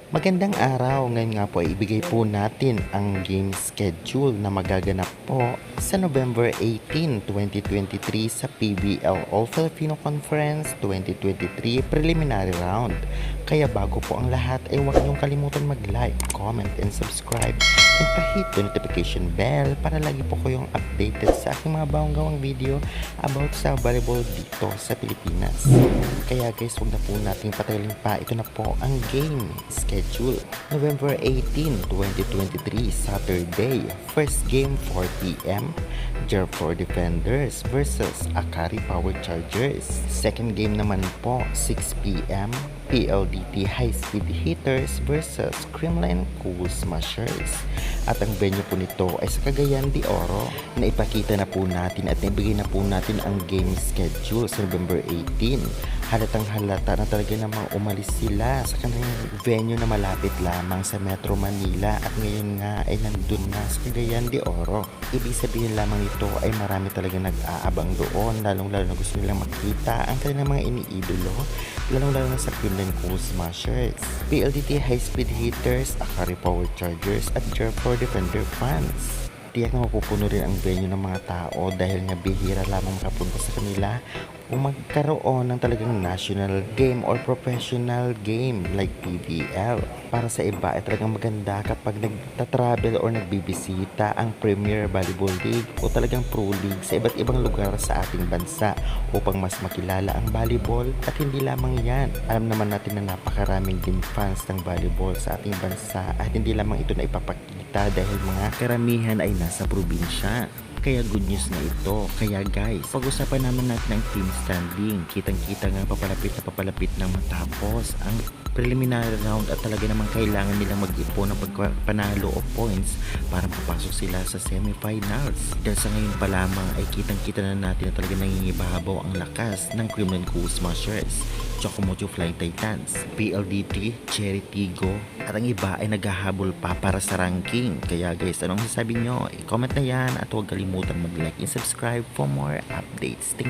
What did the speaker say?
Magandang araw. Ngayon nga po ay ibigay po natin ang game schedule na magaganap po sa November 18, 2023 sa PBL All Filipino Conference 2023 Preliminary Round. Kaya bago po ang lahat ay huwag niyong kalimutan mag-like, comment, and subscribe and pa-hit the notification bell para lagi po kayong updated sa aking mga bagong video about sa volleyball dito sa Pilipinas. Kaya guys, huwag na po natin patagalin pa. Ito na po ang game schedule. November 18, 2023, Saturday. First game 4 p.m. Jerfor Defenders versus Akari Power Chargers. Second game naman po 6 p.m. PLDT High Speed Hitters versus Kremlin Cool Smashers. At ang venue po nito ay sa Cagayan de Oro na ipakita na po natin at ibigay na po natin ang game schedule sa November 18. Halatang halata na talaga namang umalis sila sa kanilang venue na malapit lamang sa Metro Manila at ngayon nga ay nandun na sa Cagayan de Oro. Ibig sabihin lamang nito ay marami talaga nag-aabang doon, lalong-lalo na gusto nilang makita ang kanilang mga iniidolo, lalong-lalo na sa Kremlin Cool Smashers, PLDT High Speed Hitters, Akari Power Chargers at Jerfor Defender fans. Tiyak na mapupuno rin ang venue ng mga tao dahil nga bihira lamang makapunta sa kanila o magkaroon ng talagang national game or professional game like PBL. Para sa iba ay talagang maganda kapag nagta-travel or nagbibisita ang Premier Volleyball League o talagang Pro League sa iba't ibang lugar sa ating bansa upang mas makilala ang volleyball. At hindi lamang yan, alam naman natin na napakaraming din fans ng volleyball sa ating bansa at hindi lamang ito na ipapakita dahil mga karamihan ay nasa probinsya. Kaya good news na ito. Kaya guys, pag-usapan naman natin ang team standing. Kitang-kita nga papalapit na matapos ang preliminary round at talaga namang kailangan nilang mag-ipon ng pagpanalo o points para papasok sila sa semifinals. Dahil sa ngayon pa lamang ay kitang-kita na natin na talaga nangingibabaw ang lakas ng Kremlin Cool Smashers, Chocomocho Flying Titans, PLDT, Cherry Tigo at ang iba ay naghahabol pa para sa ranking. Kaya guys, anong sasabi nyo? I-comment na yan at huwag kalimutan mag-like and subscribe for more updates. Thank